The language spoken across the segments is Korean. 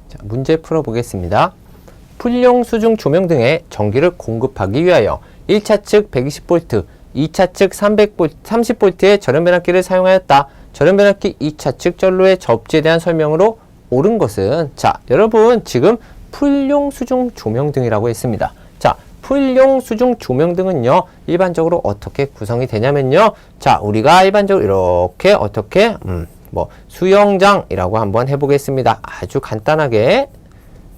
자, 문제 풀어보겠습니다. 풀용 수중 조명 등의 전기를 공급하기 위하여 1차 측 120V, 2차 측 30V의 전원 변압기를 사용하였다. 전원 변압기 2차 측 전로의 접지에 대한 설명으로 옳은 것은, 자, 여러분 지금 풀용 수중 조명 등이라고 했습니다. 자, 풀용 수중 조명 등은요, 일반적으로 어떻게 구성이 되냐면요. 자, 우리가 일반적으로 이렇게 어떻게, 수영장이라고 한번 해보겠습니다. 아주 간단하게.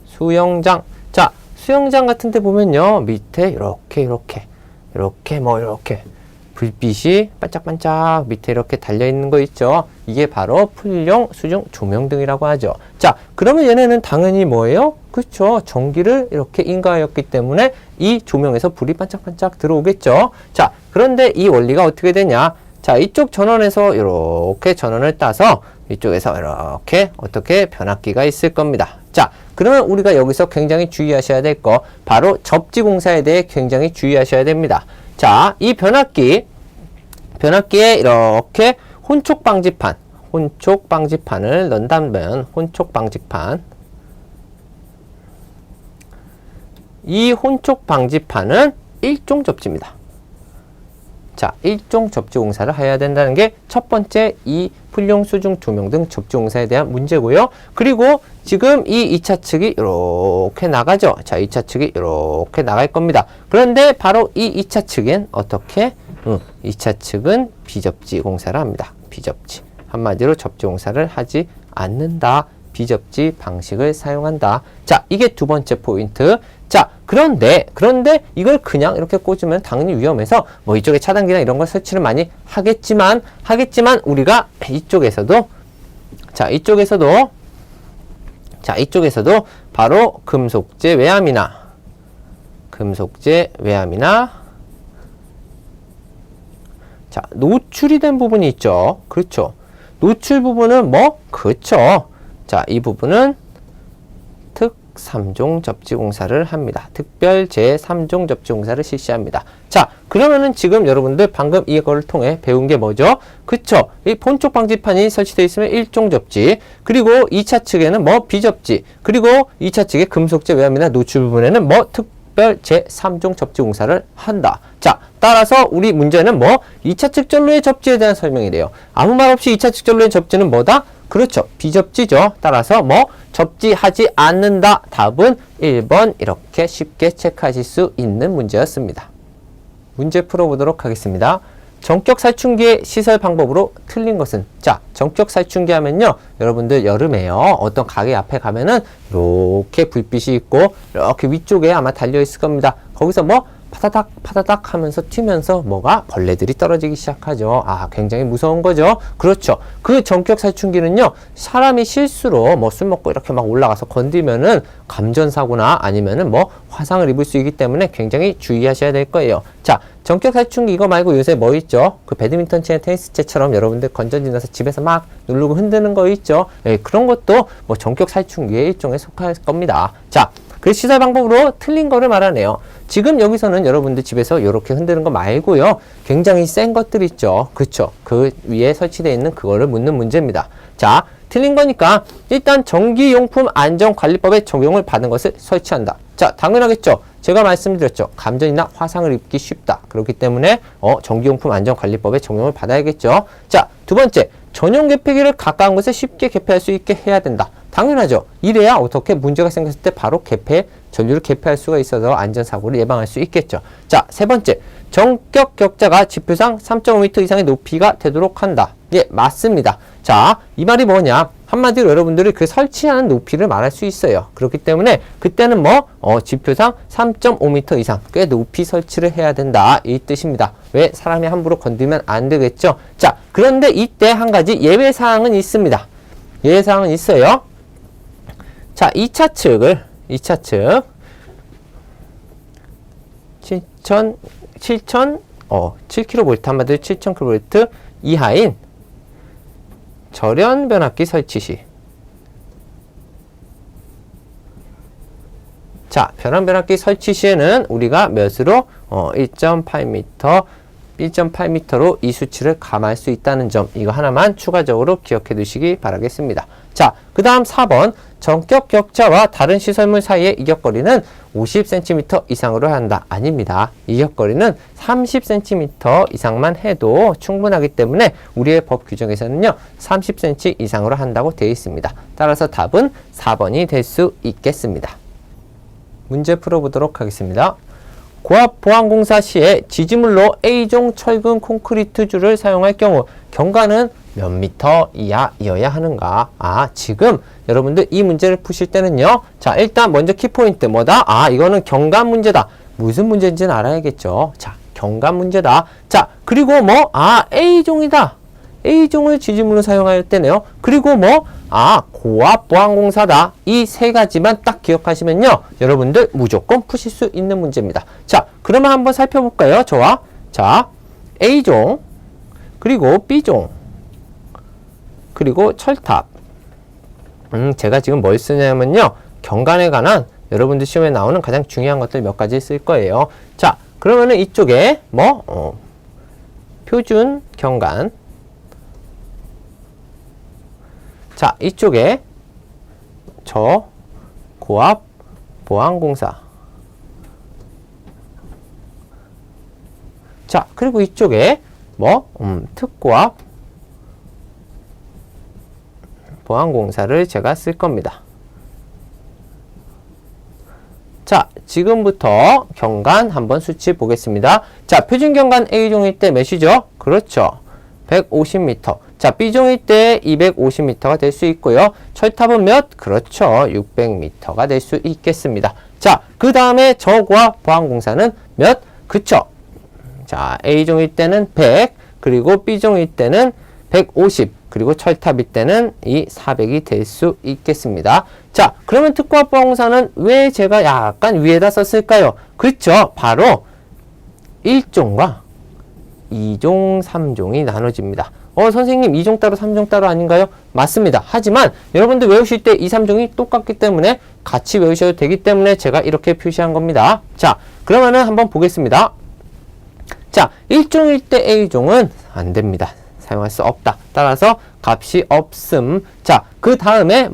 수영장. 자, 수영장 같은 데 보면요, 밑에 이렇게 불빛이 반짝반짝 밑에 이렇게 달려있는 거 있죠. 이게 바로 풀용 수중 조명등이라고 하죠. 자, 그러면 얘네는 당연히 뭐예요? 그렇죠. 전기를 이렇게 인가하였기 때문에 이 조명에서 불이 반짝반짝 들어오겠죠. 자, 그런데 이 원리가 어떻게 되냐? 자, 이쪽 전원에서 이렇게 전원을 따서 이쪽에서 이렇게 어떻게 변압기가 있을 겁니다. 자, 그러면 우리가 여기서 굉장히 주의하셔야 될 거, 바로 접지 공사에 대해 굉장히 주의하셔야 됩니다. 자, 이 변압기에 이렇게 혼촉 방지판을 넣는다면, 이 혼촉 방지판은 일종 접지입니다. 자, 일종 접지 공사를 해야 된다는 게 첫 번째 이 풀용 수중 조명 등 접지 공사에 대한 문제고요. 그리고 지금 이 2차 측이 이렇게 나가죠. 자, 2차 측이 이렇게 나갈 겁니다. 그런데 바로 이 2차 측엔 어떻게? 2차 측은 비접지 공사를 합니다. 비접지. 한마디로 접지 공사를 하지 않는다. 비접지 방식을 사용한다. 자, 이게 두 번째 포인트. 자, 그런데 이걸 그냥 이렇게 꽂으면 당연히 위험해서 뭐 이쪽에 차단기나 이런 걸 설치를 많이 하겠지만 우리가 이쪽에서도 바로 금속재 외암이나 자, 노출이 된 부분이 있죠. 그렇죠. 노출 부분은 그렇죠. 자, 이 부분은 특 3종 접지 공사를 합니다. 특별 제 3종 접지 공사를 실시합니다. 자, 그러면은 지금 여러분들 방금 이거를 통해 배운 게 뭐죠? 그쵸? 이 본쪽 방지판이 설치되어 있으면 1종 접지, 그리고 2차 측에는 비접지, 그리고 2차 측의 금속재 외암이나 노출 부분에는 특별 제 3종 접지 공사를 한다. 자, 따라서 우리 문제는 2차 측 전로의 접지에 대한 설명이 돼요. 아무 말 없이 2차 측 전로의 접지는 뭐다? 그렇죠. 비접지죠. 따라서 접지하지 않는다. 답은 1번 이렇게 쉽게 체크하실 수 있는 문제였습니다. 문제 풀어보도록 하겠습니다. 전격 살충기의 시설 방법으로 틀린 것은? 자, 전격 살충기 하면요, 여러분들 여름에요, 어떤 가게 앞에 가면은 이렇게 불빛이 있고 이렇게 위쪽에 아마 달려 있을 겁니다. 거기서 파다닥 하면서 튀면서 벌레들이 떨어지기 시작하죠. 아, 굉장히 무서운 거죠. 그렇죠. 그 전격 살충기는요, 사람이 실수로 술 먹고 이렇게 올라가서 건들면은 감전사고나 아니면은 화상을 입을 수 있기 때문에 굉장히 주의하셔야 될 거예요. 자, 전격 살충기 이거 말고 요새 있죠? 그 배드민턴 채, 테니스 채처럼 여러분들 건전지 넣어서 집에서 막 누르고 흔드는 거 있죠? 예, 그런 것도 전격 살충기의 일종에 속할 겁니다. 자, 그 시설 방법으로 틀린 거를 말하네요. 지금 여기서는 여러분들 집에서 이렇게 흔드는 거 말고요, 굉장히 센 것들 있죠. 그쵸? 그 위에 설치되어 있는 그거를 묻는 문제입니다. 자, 틀린 거니까 일단 전기용품 안전관리법에 적용을 받은 것을 설치한다. 자, 당연하겠죠. 제가 말씀드렸죠. 감전이나 화상을 입기 쉽다. 그렇기 때문에 전기용품 안전관리법에 적용을 받아야겠죠. 자, 두 번째, 전용 개폐기를 가까운 곳에 쉽게 개폐할 수 있게 해야 된다. 당연하죠. 이래야 어떻게 문제가 생겼을 때 바로 전류를 개폐할 수가 있어서 안전사고를 예방할 수 있겠죠. 자, 세 번째, 전격 격자가 지표상 3.5m 이상의 높이가 되도록 한다. 예, 맞습니다. 자, 이 말이 뭐냐? 한마디로 여러분들이 그 설치하는 높이를 말할 수 있어요. 그렇기 때문에 그때는 지표상 3.5m 이상 꽤 높이 설치를 해야 된다. 이 뜻입니다. 왜? 사람이 함부로 건드리면 안 되겠죠. 자, 그런데 이때 한 가지 예외사항은 있습니다. 예외사항은 있어요. 자, 2차 측 7kV, 한마디로 7000kV 이하인 절연 변압기 설치 시. 자, 절연 변압기 설치 시에는 우리가 몇으로? 1.8m로 이 수치를 감할 수 있다는 점, 이거 하나만 추가적으로 기억해 두시기 바라겠습니다. 자, 그 다음 4번. 전격 격자와 다른 시설물 사이의 이격거리는 50cm 이상으로 한다. 아닙니다. 이격거리는 30cm 이상만 해도 충분하기 때문에 우리의 법 규정에서는요, 30cm 이상으로 한다고 되어 있습니다. 따라서 답은 4번이 될 수 있겠습니다. 문제 풀어보도록 하겠습니다. 고압 보안공사 시에 지지물로 A종 철근 콘크리트 줄을 사용할 경우 경관은 몇 미터 이하여야 하는가? 지금 여러분들 이 문제를 푸실 때는요. 자, 일단 먼저 키포인트 뭐다? 이거는 경관 문제다. 무슨 문제인지는 알아야겠죠. 자, 경관 문제다. 자, 그리고 A종이다. A종을 지지물로 사용할 때네요. 그리고 고압 보안공사다. 이 세 가지만 딱 기억하시면요. 여러분들 무조건 푸실 수 있는 문제입니다. 자, 그러면 한번 살펴볼까요? 저와. 자, A종, 그리고 B종, 그리고 철탑. 제가 지금 뭘 쓰냐면요. 경관에 관한 여러분들 시험에 나오는 가장 중요한 것들 몇 가지 쓸 거예요. 자, 그러면은 이쪽에 표준 경관. 자, 이쪽에 고압 보안공사. 자, 그리고 이쪽에 특고압 보안공사를 제가 쓸 겁니다. 자, 지금부터 경관 한번 수치 보겠습니다. 자, 표준 경관 A종일 때 몇이죠? 그렇죠. 150m. 자, B종일 때 250m가 될 수 있고요. 철탑은 몇? 그렇죠. 600m가 될 수 있겠습니다. 자, 그 다음에 저고압 보안공사는 몇? 그쵸. 자, A종일 때는 100, 그리고 B종일 때는 150, 그리고 철탑일 때는 이 400이 될 수 있겠습니다. 자, 그러면 특고압 보안공사는 왜 제가 약간 위에다 썼을까요? 그렇죠. 바로 1종과 2종, 3종이 나눠집니다. 선생님 2종 따로 3종 따로 아닌가요? 맞습니다. 하지만 여러분들 외우실 때 2, 3종이 똑같기 때문에 같이 외우셔도 되기 때문에 제가 이렇게 표시한 겁니다. 자, 그러면은 한번 보겠습니다. 자, 1종일 때 A종은 안 됩니다. 사용할 수 없다. 따라서 값이 없음. 자, 그 다음에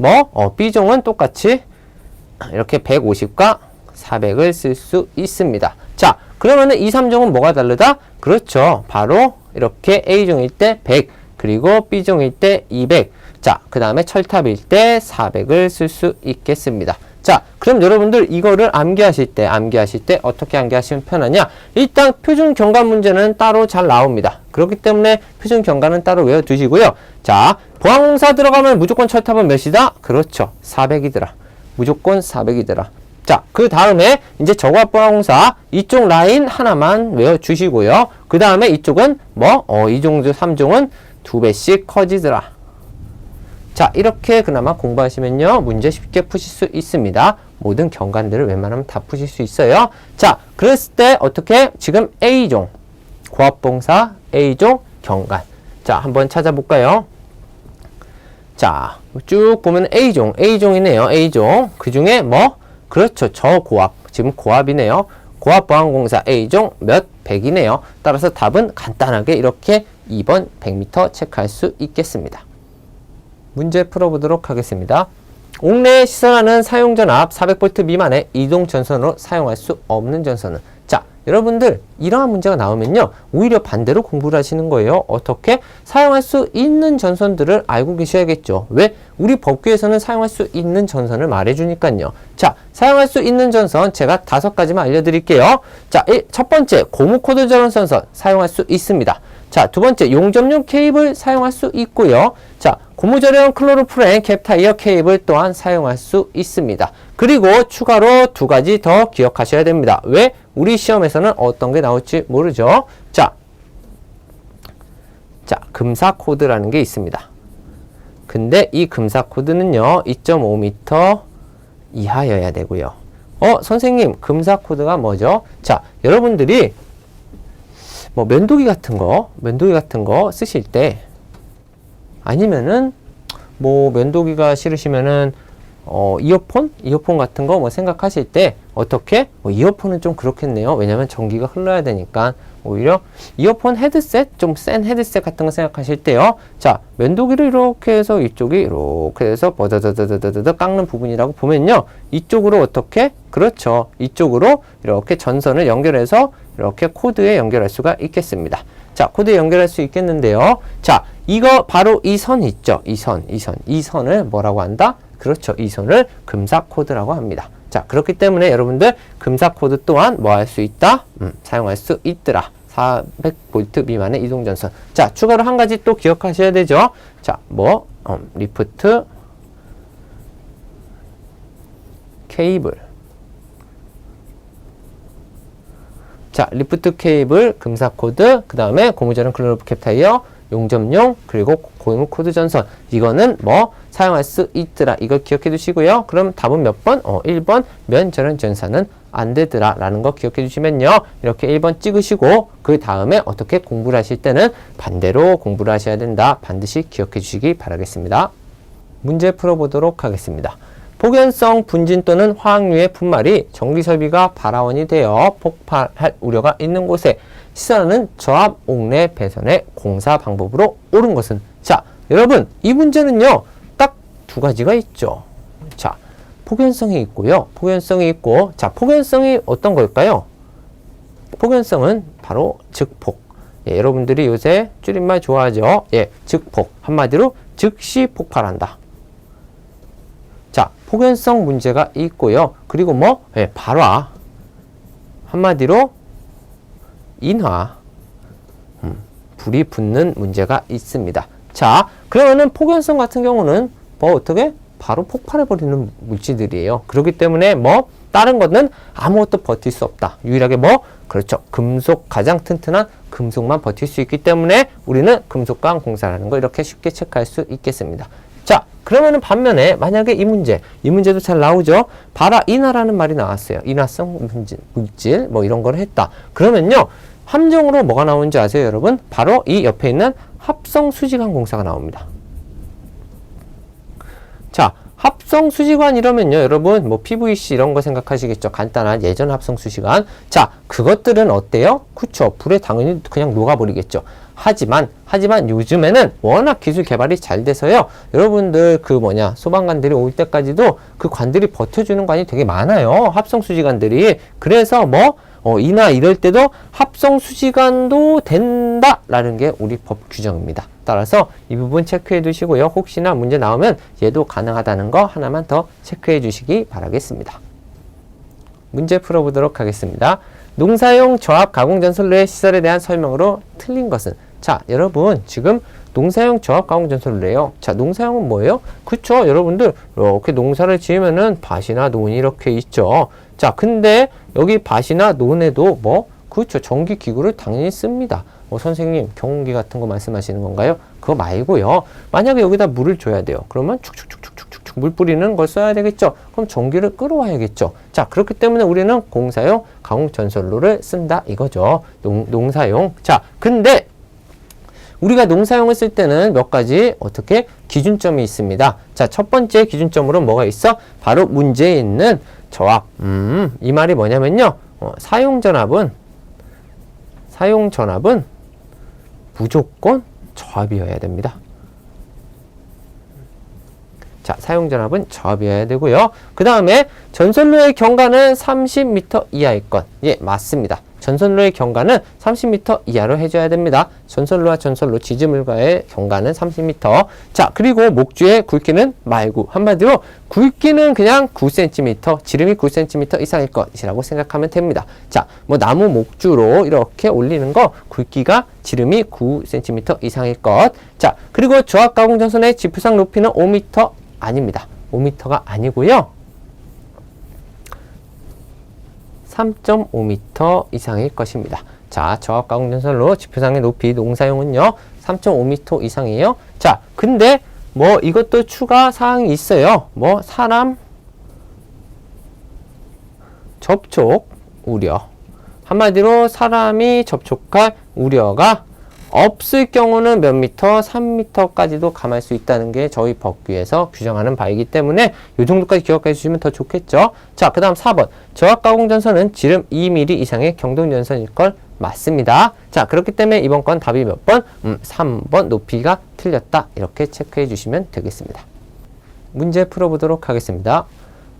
B종은 똑같이 이렇게 150과 400을 쓸 수 있습니다. 자, 그러면은 2, 3종은 뭐가 다르다? 그렇죠. 바로 이렇게 A종일 때 100, 그리고 B종일 때 200. 자, 그 다음에 철탑일 때 400을 쓸 수 있겠습니다. 자, 그럼 여러분들 이거를 암기하실 때 어떻게 암기하시면 편하냐? 일단 표준 경관 문제는 따로 잘 나옵니다. 그렇기 때문에 표준 경관은 따로 외워두시고요. 자, 보안공사 들어가면 무조건 철탑은 몇이다? 그렇죠. 400이더라. 무조건 400이더라. 자, 그 다음에 이제 저고압 보안공사 이쪽 라인 하나만 외워주시고요. 그 다음에 이쪽은 2종, 3종은 2배씩 커지더라. 자, 이렇게 그나마 공부하시면요. 문제 쉽게 푸실 수 있습니다. 모든 경관들을 웬만하면 다 푸실 수 있어요. 자, 그랬을 때 어떻게? 지금 A종, 고압보안공사 A종 경관. 자, 한번 찾아볼까요? 자, 쭉 보면 A종이네요. A종. 그 중에 그렇죠. 저고압. 지금 고압이네요. 고압보안공사 A종 몇? 100이네요. 따라서 답은 간단하게 이렇게 2번 100m 체크할 수 있겠습니다. 문제 풀어보도록 하겠습니다. 옥내에 시설하는 사용전압 400V 미만의 이동 전선으로 사용할 수 없는 전선은? 자, 여러분들 이러한 문제가 나오면요. 오히려 반대로 공부를 하시는 거예요. 어떻게? 사용할 수 있는 전선들을 알고 계셔야겠죠. 왜? 우리 법규에서는 사용할 수 있는 전선을 말해주니까요. 자, 사용할 수 있는 전선 제가 5가지만 알려드릴게요. 자, 첫 번째 고무코드 전선선 사용할 수 있습니다. 자, 두 번째 용접용 케이블 사용할 수 있고요. 자, 고무절연 클로로프렌 캡타이어 케이블 또한 사용할 수 있습니다. 그리고 추가로 2가지 더 기억하셔야 됩니다. 왜? 우리 시험에서는 어떤 게 나올지 모르죠. 자, 금사 코드라는 게 있습니다. 근데 이 금사 코드는요, 2.5m 이하여야 되고요. 선생님, 금사 코드가 뭐죠? 자, 여러분들이 면도기 같은 거 쓰실 때, 아니면은 면도기가 싫으시면은 이어폰 같은 거 뭐 생각하실 때 어떻게? 이어폰은 좀 그렇겠네요. 왜냐면 전기가 흘러야 되니까. 오히려 이어폰 헤드셋, 좀 센 헤드셋 같은 거 생각하실 때요. 자, 면도기를 이렇게 해서 이쪽이 이렇게 해서 버더더더더더 깎는 부분이라고 보면요. 이쪽으로 어떻게? 그렇죠. 이쪽으로 이렇게 전선을 연결해서 이렇게 코드에 연결할 수가 있겠습니다. 자, 코드에 연결할 수 있겠는데요. 자, 이거 바로 이 선 있죠. 이 선을 뭐라고 한다? 그렇죠. 이 선을 금삭 코드라고 합니다. 자, 그렇기 때문에 여러분들 금삭 코드 또한 뭐 할 수 있다? 사용할 수 있더라. 400V 미만의 이동전선. 자, 추가로 한 가지 또 기억하셔야 되죠. 자, 리프트 케이블. 자, 리프트 케이블, 금삭 코드, 그 다음에 고무전원 클로로브 캡 타이어, 용접용, 그리고 고무 코드 전선. 이거는 사용할 수 있더라. 이걸 기억해 두시고요. 그럼 답은 몇 번? 1번 면 전원 전선은 안 되더라 라는 거 기억해 주시면요. 이렇게 1번 찍으시고 그 다음에 어떻게 공부를 하실 때는 반대로 공부를 하셔야 된다. 반드시 기억해 주시기 바라겠습니다. 문제 풀어보도록 하겠습니다. 폭연성 분진 또는 화학류의 분말이 전기설비가 발화원이 되어 폭발할 우려가 있는 곳에 시설하는 저압 옥내 배선의 공사 방법으로 옳은 것은? 자, 여러분 이 문제는요. 딱 두 가지가 있죠. 자, 폭연성이 있고요. 폭연성이 있고, 자, 폭연성이 어떤 걸까요? 폭연성은 바로 즉폭. 예, 여러분들이 요새 줄임말 좋아하죠? 예, 즉폭. 한마디로 즉시 폭발한다. 자, 폭연성 문제가 있고요. 그리고 예, 발화. 한마디로 인화. 불이 붙는 문제가 있습니다. 자, 그러면은 폭연성 같은 경우는 어떻게? 바로 폭발해버리는 물질들이에요. 그렇기 때문에 다른 거는 아무것도 버틸 수 없다. 유일하게 그렇죠. 금속, 가장 튼튼한 금속만 버틸 수 있기 때문에 우리는 금속광 공사라는 거 이렇게 쉽게 체크할 수 있겠습니다. 자, 그러면은 반면에 만약에 이 문제도 잘 나오죠. 발화 인화라는 말이 나왔어요. 인화성 물질 이런 걸 했다. 그러면요. 함정으로 뭐가 나오는지 아세요, 여러분? 바로 이 옆에 있는 합성 수지관 공사가 나옵니다. 자, 합성 수지관 이러면요, 여러분, PVC 이런 거 생각하시겠죠? 간단한 예전 합성 수지관. 자, 그것들은 어때요? 그쵸. 불에 당연히 그냥 녹아버리겠죠. 하지만 요즘에는 워낙 기술 개발이 잘 돼서요, 여러분들 소방관들이 올 때까지도 그 관들이 버텨주는 관이 되게 많아요. 합성 수지관들이. 그래서 이나 이럴 때도 합성 수지관도 된다라는 게 우리 법 규정입니다. 따라서 이 부분 체크해 두시고요. 혹시나 문제 나오면 얘도 가능하다는 거 하나만 더 체크해 주시기 바라겠습니다. 문제 풀어보도록 하겠습니다. 농사용 저압 가공전선로의 시설에 대한 설명으로 틀린 것은? 자, 여러분 지금 농사용 저압 가공전선로래요. 자, 농사용은 뭐예요? 그쵸, 여러분들 이렇게 농사를 지으면은 밭이나 논이 이렇게 있죠. 자, 근데 여기 밭이나 논에도 그렇죠, 전기기구를 당연히 씁니다. 선생님 경운기 같은 거 말씀하시는 건가요? 그거 말고요. 만약에 여기다 물을 줘야 돼요. 그러면 축축축축축축 물 뿌리는 걸 써야 되겠죠. 그럼 전기를 끌어와야겠죠. 자, 그렇기 때문에 우리는 공사용 가공전선로를 쓴다 이거죠. 농사용. 자, 근데 우리가 농사용을 쓸 때는 몇 가지 어떻게 기준점이 있습니다. 자, 첫 번째 기준점으로 뭐가 있어? 바로 문제에 있는 저압. 이 말이 뭐냐면요. 사용전압은 무조건 저압이어야 됩니다. 자, 사용전압은 저압이어야 되고요. 그 다음에 전선로의 경과는 30m 이하일 것. 예, 맞습니다. 전선로의 경과는 30m 이하로 해줘야 됩니다. 전선로와 전선로 지지물과의 경과는 30m. 자, 그리고 목주의 굵기는 말고 한마디로 굵기는 그냥 9cm, 지름이 9cm 이상일 것이라고 생각하면 됩니다. 자, 나무 목주로 이렇게 올리는 거 굵기가 지름이 9cm 이상일 것. 자, 그리고 저압 가공 전선의 지표상 높이는 5m 아닙니다. 5m가 아니고요. 3.5m 이상일 것입니다. 자, 저압 가공 전선로 지표상의 높이 농사용은요 3.5m 이상이에요. 자, 근데 이것도 추가 사항이 있어요. 사람 접촉 우려. 한마디로 사람이 접촉할 우려가 없을 경우는 몇 미터? 3미터까지도 감할 수 있다는 게 저희 법규에서 규정하는 바이기 때문에 이 정도까지 기억해 주시면 더 좋겠죠. 자, 그 다음 4번. 저압가공전선은 지름 2mm 이상의 경동전선일 걸 맞습니다. 자, 그렇기 때문에 이번 건 답이 몇 번? 3번 높이가 틀렸다. 이렇게 체크해 주시면 되겠습니다. 문제 풀어보도록 하겠습니다.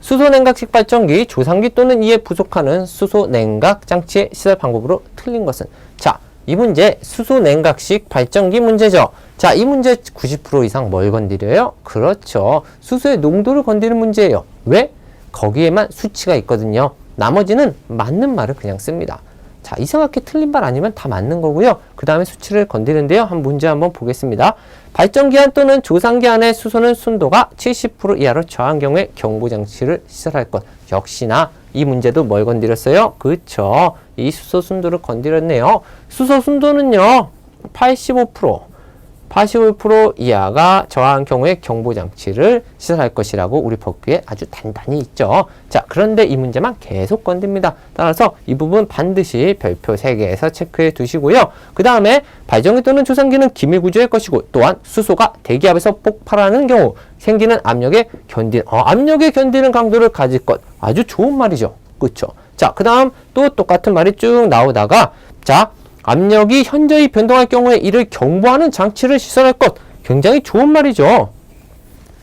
수소냉각식 발전기, 조상기 또는 이에 부속하는 수소냉각 장치의 시설 방법으로 틀린 것은? 자, 이 문제 수소냉각식 발전기 문제죠. 자, 이 문제 90% 이상 뭘 건드려요? 그렇죠. 수소의 농도를 건드리는 문제예요. 왜? 거기에만 수치가 있거든요. 나머지는 맞는 말을 그냥 씁니다. 자, 이상하게 틀린 말 아니면 다 맞는 거고요. 그 다음에 수치를 건드리는데요. 한 문제 한번 보겠습니다. 발전기 안 또는 조상기 안의 수소는 순도가 70% 이하로 저하한 경우에 경보장치를 시설할 것. 역시나 이 문제도 뭘 건드렸어요? 그쵸. 이 수소 순도를 건드렸네요. 수소 순도는요. 85% 이하가 저하한 경우에 경보장치를 시설할 것이라고 우리 법규에 아주 단단히 있죠. 자, 그런데 이 문제만 계속 건듭니다. 따라서 이 부분 반드시 별표 3개에서 체크해 두시고요. 그 다음에 발전기 또는 조상기는 기밀 구조의 것이고 또한 수소가 대기압에서 폭발하는 경우 생기는 압력에 견디는 강도를 가질 것. 아주 좋은 말이죠. 그렇죠? 자, 그 다음 또 똑같은 말이 쭉 나오다가 자, 압력이 현저히 변동할 경우에 이를 경보하는 장치를 시설할 것. 굉장히 좋은 말이죠.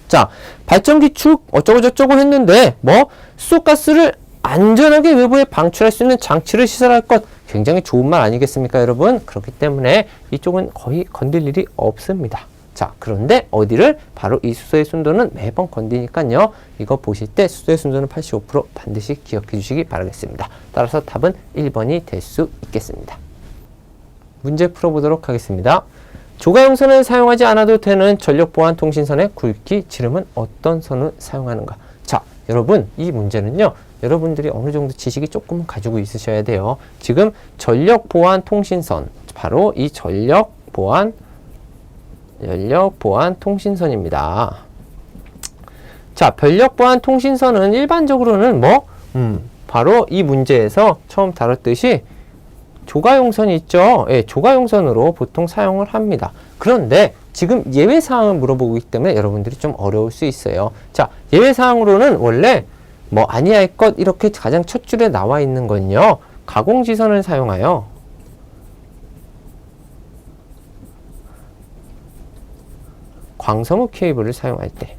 자, 발전기 축 어쩌고저쩌고 했는데 수소가스를 안전하게 외부에 방출할 수 있는 장치를 시설할 것. 굉장히 좋은 말 아니겠습니까, 여러분? 그렇기 때문에 이쪽은 거의 건들 일이 없습니다. 자, 그런데 어디를? 바로 이 수소의 순도는 매번 건드니까요. 이거 보실 때 수소의 순도는 85% 반드시 기억해 주시기 바라겠습니다. 따라서 답은 1번이 될 수 있겠습니다. 문제 풀어보도록 하겠습니다. 조가용선을 사용하지 않아도 되는 전력보안통신선의 굵기, 지름은 어떤 선을 사용하는가? 자, 여러분 이 문제는요. 여러분들이 어느 정도 지식이 조금 가지고 있으셔야 돼요. 지금 전력보안통신선, 바로 이 전력보안통신선입니다. 자, 전력보안통신선은 일반적으로는 바로 이 문제에서 처음 다뤘듯이 조가용선이 있죠. 예, 조가용선으로 보통 사용을 합니다. 그런데 지금 예외사항을 물어보고 있기 때문에 여러분들이 좀 어려울 수 있어요. 자, 예외사항으로는 원래 아니할 것 이렇게 가장 첫 줄에 나와 있는 건요. 가공지선을 사용하여 광섬유 케이블을 사용할 때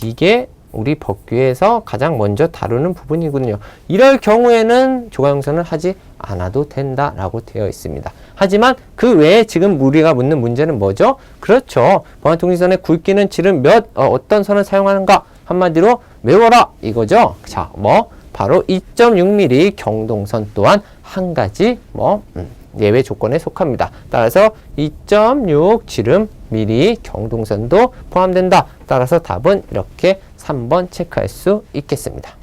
이게 우리 법규에서 가장 먼저 다루는 부분이군요. 이럴 경우에는 조가용선을 하지 않아도 된다라고 되어 있습니다. 하지만 그 외에 지금 우리가 묻는 문제는 뭐죠? 그렇죠. 보안통신선의 굵기는 지름 어떤 선을 사용하는가? 한마디로 외워라 이거죠. 자, 바로 2.6mm 경동선 또한 한 가지 예외 조건에 속합니다. 따라서 2.6 지름 미리 경동선도 포함된다. 따라서 답은 이렇게 3번 체크할 수 있겠습니다.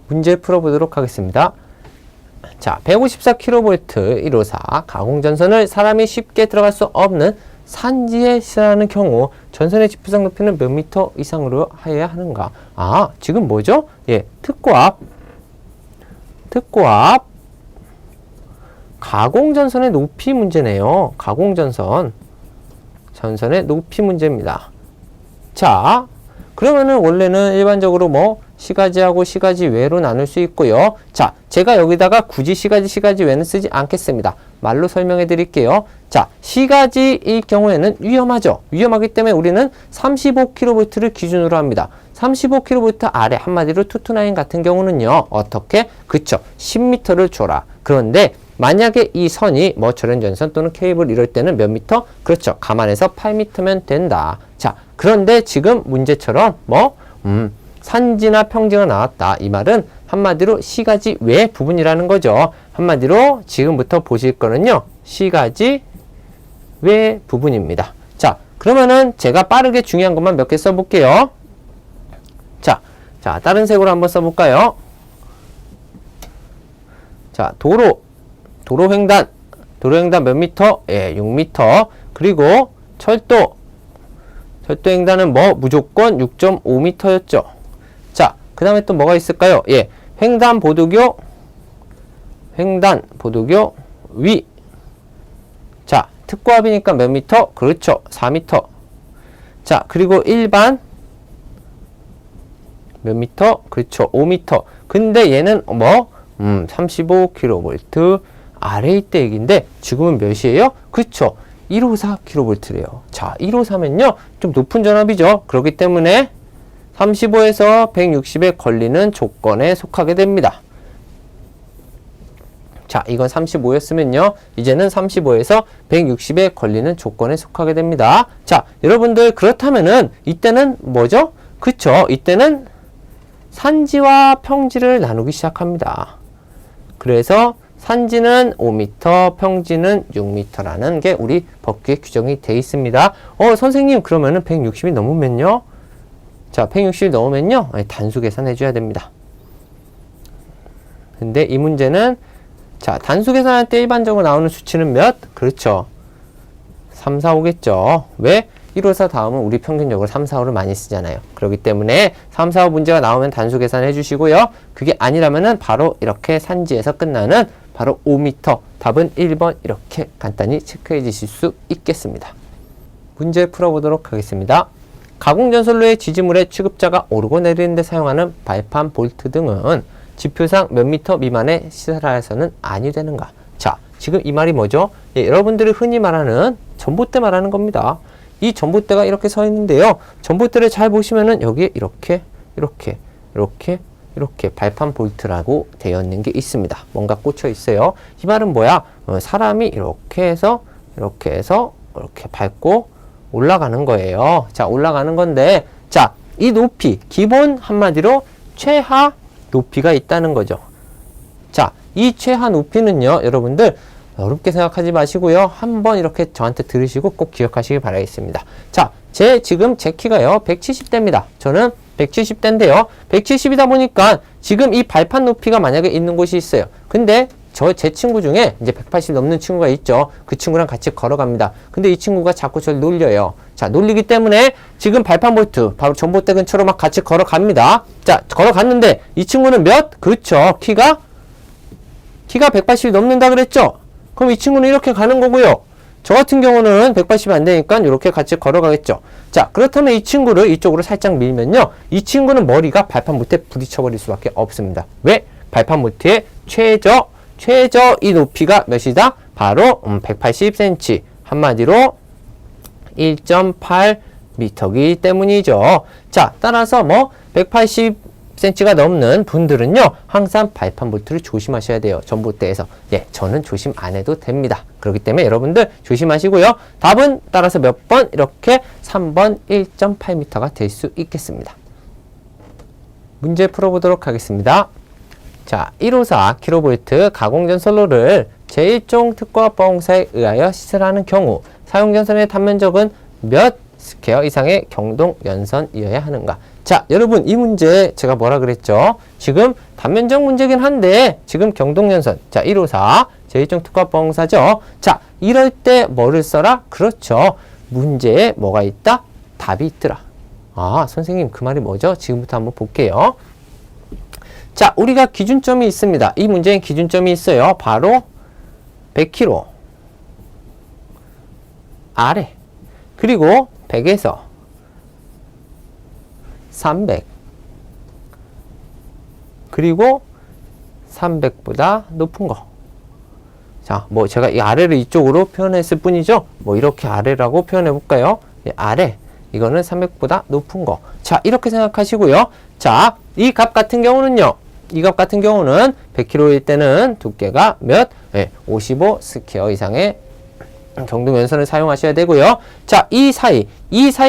문제 풀어보도록 하겠습니다. 자, 154kV 154 가공전선을 사람이 쉽게 들어갈 수 없는 산지에 시설하는 경우 전선의 지표상 높이는 몇 미터 이상으로 해야 하는가? 아, 지금 뭐죠? 예, 특고압 가공전선의 높이 문제네요. 가공전선의 높이 문제입니다. 자, 그러면은 원래는 일반적으로 시가지하고 시가지 외로 나눌 수 있고요. 자, 제가 여기다가 굳이 시가지 외는 쓰지 않겠습니다. 말로 설명해 드릴게요. 자, 시가지일 경우에는 위험하죠. 위험하기 때문에 우리는 35kV를 기준으로 합니다. 35kV 아래 한마디로 투투나인 같은 경우는요. 어떻게? 그쵸. 10m를 줘라. 그런데 만약에 이 선이 전원전선 또는 케이블 이럴 때는 몇 미터? 그렇죠. 감안해서 8m면 된다. 자, 그런데 지금 문제처럼 산지나 평지가 나왔다. 이 말은 한마디로 시가지 외 부분이라는 거죠. 한마디로 지금부터 보실 거는요. 시가지 외 부분입니다. 자, 그러면은 제가 빠르게 중요한 것만 몇 개 써볼게요. 자, 다른 색으로 한번 써볼까요? 자, 도로횡단 몇 미터? 예, 6미터. 그리고 철도횡단은 무조건 6.5m였죠. 자, 그 다음에 또 뭐가 있을까요? 예, 횡단보도교 횡단, 보도교, 위. 자, 특고합이니까 몇 미터? 그렇죠. 4미터. 자, 그리고 일반 몇 미터? 그렇죠. 5미터. 근데 얘는 뭐? 35kV 아래에 있다 얘기인데 지금은 몇이에요? 그쵸. 154kV래요. 자, 154면요. 좀 높은 전압이죠. 그렇기 때문에 35에서 160에 걸리는 조건에 속하게 됩니다. 자, 이건 35였으면요. 이제는 35에서 160에 걸리는 조건에 속하게 됩니다. 자, 여러분들 그렇다면은 이때는 뭐죠? 그쵸. 이때는 산지와 평지를 나누기 시작합니다. 그래서 산지는 5m, 평지는 6m라는 게 우리 법규에 규정이 되어 있습니다. 선생님 그러면은 160이 넘으면요? 자, 160이 넘으면요? 단수 계산해 줘야 됩니다. 근데 이 문제는 자, 단수 계산할 때 일반적으로 나오는 수치는 몇? 그렇죠. 3, 4, 5겠죠. 왜? 154 다음은 우리 평균적으로 3, 4, 5를 많이 쓰잖아요. 그렇기 때문에 3, 4, 5 문제가 나오면 단수 계산해 주시고요. 그게 아니라면은 바로 이렇게 산지에서 끝나는 바로 5m. 답은 1번 이렇게 간단히 체크해 주실 수 있겠습니다. 문제 풀어보도록 하겠습니다. 가공전선로의 지지물의 취급자가 오르고 내리는 데 사용하는 발판, 볼트 등은 지표상 몇 미터 미만의 시설하여서는 아니 되는가? 자, 지금 이 말이 뭐죠? 예, 여러분들이 흔히 말하는 전봇대 말하는 겁니다. 이 전봇대가 이렇게 서 있는데요. 전봇대를 잘 보시면은 여기에 이렇게 발판 볼트라고 되어 있는 게 있습니다. 뭔가 꽂혀 있어요. 이 말은 뭐야? 사람이 이렇게 해서 이렇게 밟고 올라가는 거예요. 자, 올라가는 건데, 자, 이 높이, 기본 한마디로 최하 높이가 있다는 거죠. 자, 이 최하 높이는요, 여러분들 어렵게 생각하지 마시고요. 한번 이렇게 저한테 들으시고 꼭 기억하시기 바라겠습니다. 자, 지금 제 키가요, 170대입니다. 저는 170대인데요. 170이다 보니까 지금 이 발판 높이가 만약에 있는 곳이 있어요. 근데 제 친구 중에 이제 180 넘는 친구가 있죠. 그 친구랑 같이 걸어갑니다. 근데 이 친구가 자꾸 저를 놀려요. 자, 놀리기 때문에 지금 발판 볼트, 바로 전봇대 근처로 막 같이 걸어갑니다. 자, 걸어갔는데 이 친구는 몇? 그렇죠. 키가 180이 넘는다 그랬죠? 그럼 이 친구는 이렇게 가는 거고요. 저 같은 경우는 180이 안 되니까 이렇게 같이 걸어가겠죠. 자, 그렇다면 이 친구를 이쪽으로 살짝 밀면요. 이 친구는 머리가 발판 볼트에 부딪혀버릴 수밖에 없습니다. 왜? 발판 볼트의 최저 이 높이가 몇이다? 바로 180cm. 한마디로 1.8m이기 때문이죠. 자, 따라서 180cm가 넘는 분들은요, 항상 발판 볼트를 조심하셔야 돼요. 전봇대에서. 예, 저는 조심 안 해도 됩니다. 그렇기 때문에 여러분들 조심하시고요. 답은 따라서 몇 번? 이렇게 3번 1.8m가 될 수 있겠습니다. 문제 풀어보도록 하겠습니다. 자, 154kV 가공전선로를 제1종 특고합보험사에 의하여 시설하는 경우 사용전선의 단면적은 몇 스퀘어 이상의 경동연선이어야 하는가? 자, 여러분 이 문제 제가 뭐라 그랬죠? 지금 단면적 문제긴 한데 지금 경동연선, 자, 154 제1종 특고합보험사죠. 자, 이럴 때 뭐를 써라? 그렇죠. 문제에 뭐가 있다? 답이 있더라. 아, 선생님 그 말이 뭐죠? 지금부터 한번 볼게요. 자, 우리가 기준점이 있습니다. 이 문제엔 기준점이 있어요. 바로 100kg 아래, 그리고 100에서 300, 그리고 300보다 높은 거. 자, 제가 이 아래를 이쪽으로 표현했을 뿐이죠. 이렇게 아래라고 표현해 볼까요? 아래, 이거는 300보다 높은 거. 자, 이렇게 생각하시고요. 자, 이 값 같은 경우는요, 이 값 같은 경우는 100kg일 때는 두께가 몇? 55 스퀘어 이상의 경동연선을 사용하셔야 되고요. 자, 이 사이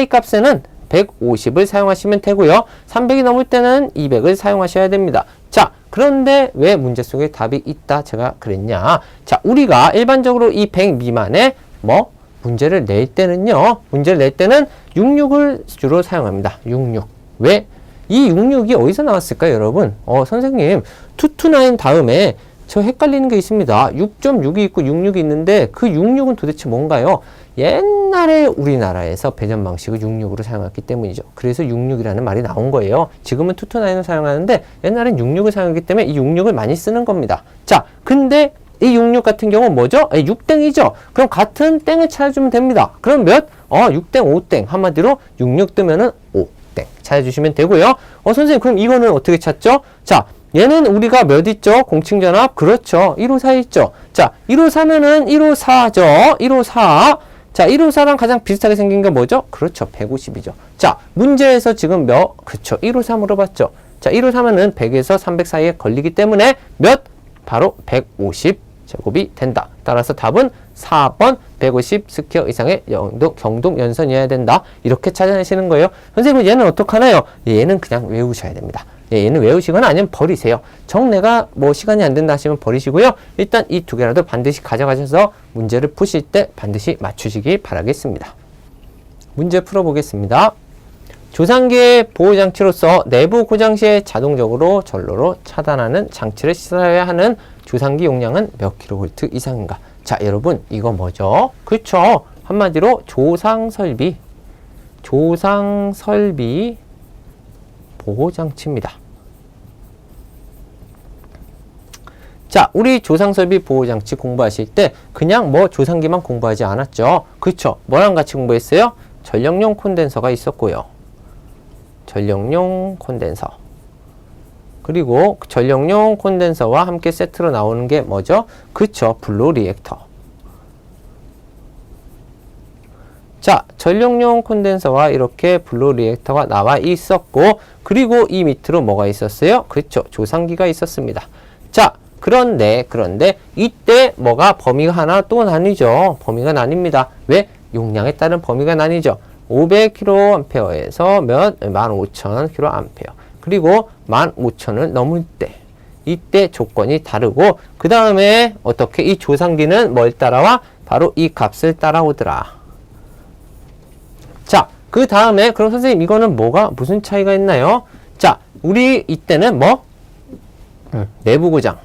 값에는 150을 사용하시면 되고요. 300이 넘을 때는 200을 사용하셔야 됩니다. 자, 그런데 왜 문제 속에 답이 있다 제가 그랬냐? 자, 우리가 일반적으로 이 100 미만의 문제를 낼 때는 66을 주로 사용합니다. 66. 왜? 이 66이 어디서 나왔을까요, 여러분? 선생님, 229 다음에 저 헷갈리는 게 있습니다. 6.6이 있고 66이 있는데 그 66은 도대체 뭔가요? 옛날에 우리나라에서 배전 방식을 66으로 사용했기 때문이죠. 그래서 66이라는 말이 나온 거예요. 지금은 229을 사용하는데 옛날엔 66을 사용했기 때문에 이 66을 많이 쓰는 겁니다. 자, 근데 이 66 같은 경우는 뭐죠? 6땡이죠. 그럼 같은 땡을 찾아주면 됩니다. 그럼 몇? 6땡, 5땡. 한마디로 66 뜨면은 5땡 찾아주시면 되고요. 선생님, 그럼 이거는 어떻게 찾죠? 자, 얘는 우리가 몇 있죠? 공칭전압? 그렇죠. 154 있죠. 자, 154면은 154죠. 154. 자, 154랑 가장 비슷하게 생긴 게 뭐죠? 그렇죠. 150이죠. 자, 문제에서 지금 몇? 그렇죠. 154 물어봤죠. 자, 154면은 100에서 300 사이에 걸리기 때문에 몇? 바로 150 제곱이 된다. 따라서 답은 4번 150 스퀘어 이상의 경동 연선이어야 된다. 이렇게 찾아내시는 거예요. 선생님, 얘는 어떡하나요? 얘는 그냥 외우셔야 됩니다. 얘는 외우시거나 아니면 버리세요. 내가 뭐 시간이 안 된다 하시면 버리시고요. 일단 이 두 개라도 반드시 가져가셔서 문제를 푸실 때 반드시 맞추시기 바라겠습니다. 문제 풀어보겠습니다. 조상기의 보호장치로서 내부 고장 시에 자동적으로 전로로 차단하는 장치를 시설해야 하는 조상기 용량은 몇 킬로볼트 이상인가? 자, 여러분, 이거 뭐죠? 그렇죠. 한마디로 조상설비 보호장치입니다. 자, 우리 조상설비 보호장치 공부하실 때 그냥 뭐 조상기만 공부하지 않았죠. 그렇죠. 뭐랑 같이 공부했어요? 전력용 콘덴서가 있었고요. 전력용 콘덴서. 그리고 전력용 콘덴서와 함께 세트로 나오는 게 뭐죠? 그쵸, 블로 리액터. 자, 전력용 콘덴서와 이렇게 블로 리액터가 나와 있었고, 그리고 이 밑으로 뭐가 있었어요? 그쵸, 조상기가 있었습니다. 자, 그런데 이때 뭐가 범위가 하나 또 나뉘죠. 범위가 나뉩니다. 왜? 용량에 따른 범위가 나뉘죠. 500kA에서 몇? 15,000kA. 그리고 15,000을 넘을 때, 이때 조건이 다르고, 그 다음에 어떻게 이 조상기는 뭘 따라와? 바로 이 값을 따라오더라. 자, 그 다음에 그럼 선생님, 이거는 뭐가 무슨 차이가 있나요? 자, 우리 이때는 뭐? 내부 고장.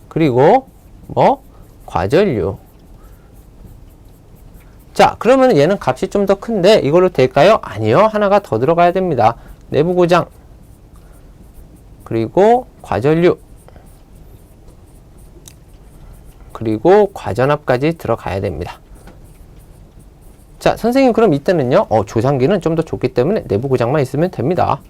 그리고 뭐? 과전류. 자, 그러면 얘는 값이 좀 더 큰데 이걸로 될까요? 아니요. 하나가 더 들어가야 됩니다. 내부 고장. 그리고 과전류. 그리고 과전압까지 들어가야 됩니다. 자, 선생님, 그럼 이때는요, 조상기는 좀 더 좋기 때문에 내부 고장만 있으면 됩니다.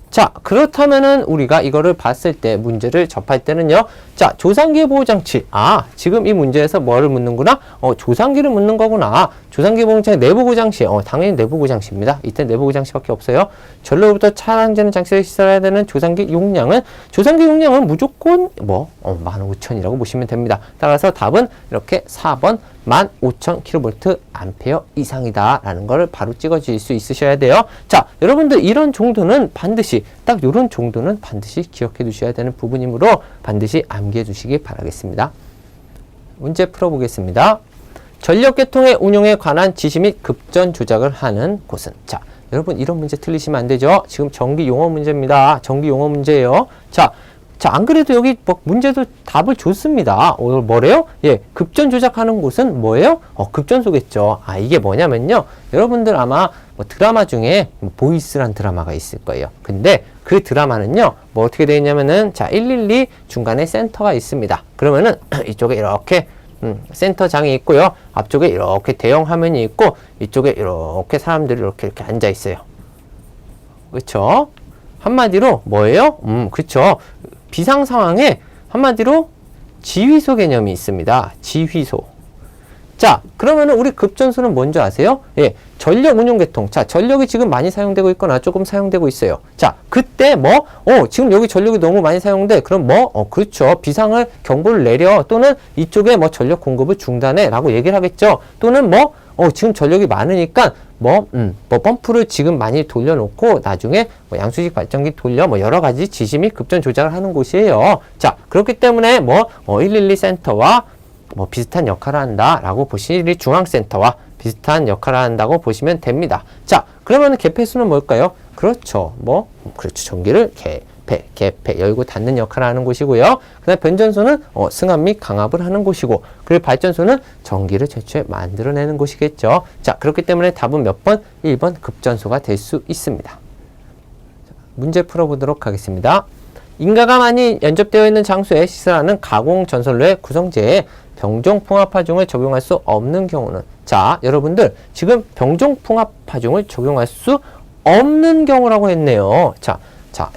자, 그렇다면은 우리가 이거를 봤을 때, 문제를 접할 때는요, 자, 조상기 보호장치. 아, 지금 이 문제에서 뭐를 묻는구나? 조상기를 묻는 거구나. 조상기 보호장치 내부 고장시. 당연히 내부 고장시입니다. 이때 내부 고장시밖에 없어요. 전로부터 차단되는 장치를 시설해야 되는 조상기 용량은 무조건 15,000이라고 보시면 됩니다. 따라서 답은 이렇게 4번 15,000kV 암페어 이상이다 라는 걸 바로 찍어줄 수 있으셔야 돼요. 자, 여러분들 이런 정도는 반드시, 딱 이런 정도는 반드시 기억해 두셔야 되는 부분이므로 반드시 암기해 두시기 바라겠습니다. 문제 풀어보겠습니다. 전력계통의 운용에 관한 지시 및 급전 조작을 하는 곳은? 자, 여러분 이런 문제 틀리시면 안 되죠. 지금 전기 용어 문제입니다. 전기 용어 문제예요. 자, 안 그래도 여기 문제도 답을 줬습니다. 오늘 뭐래요? 예, 급전 조작하는 곳은 뭐예요? 급전소겠죠. 이게 뭐냐면요. 여러분들 아마 드라마 중에 보이스란 드라마가 있을 거예요. 근데 그 드라마는요, 어떻게 되어 있냐면은, 자, 112 중간에 센터가 있습니다. 그러면은 이쪽에 이렇게 센터장이 있고요. 앞쪽에 이렇게 대형 화면이 있고, 이쪽에 이렇게 사람들이 이렇게 앉아 있어요. 그렇죠? 한마디로 뭐예요? 그렇죠. 비상 상황에 한마디로 지휘소 개념이 있습니다. 지휘소. 자, 그러면은 우리 급전소는 뭔지 아세요? 예, 전력 운용 계통. 자, 전력이 지금 많이 사용되고 있거나 조금 사용되고 있어요. 자, 그때 지금 여기 전력이 너무 많이 사용돼. 그럼 그렇죠. 비상을 경보를 내려. 또는 이쪽에 전력 공급을 중단해. 라고 얘기를 하겠죠. 또는 지금 전력이 많으니까 펌프를 지금 많이 돌려놓고 나중에 양수직 발전기 돌려 여러 가지 지시 및 급전 조작을 하는 곳이에요. 자, 그렇기 때문에 112 센터와 뭐 비슷한 역할을 한다라고 보시리 중앙센터와 비슷한 역할을 한다고 보시면 됩니다. 자, 그러면 개폐수는 뭘까요? 그렇죠. 그렇죠. 전기를 개폐, 열고 닫는 역할을 하는 곳이고요. 그 다음에 변전소는 승합 및 강압을 하는 곳이고, 그리고 발전소는 전기를 최초에 만들어내는 곳이겠죠. 자, 그렇기 때문에 답은 몇 번? 1번 급전소가 될 수 있습니다. 문제 풀어보도록 하겠습니다. 인가가 많이 연접되어 있는 장소에 시설하는 가공전선로의 구성재에 병종풍합하중을 적용할 수 없는 경우는, 자, 여러분들 지금 병종풍합하중을 적용할 수 없는 경우라고 했네요. 자,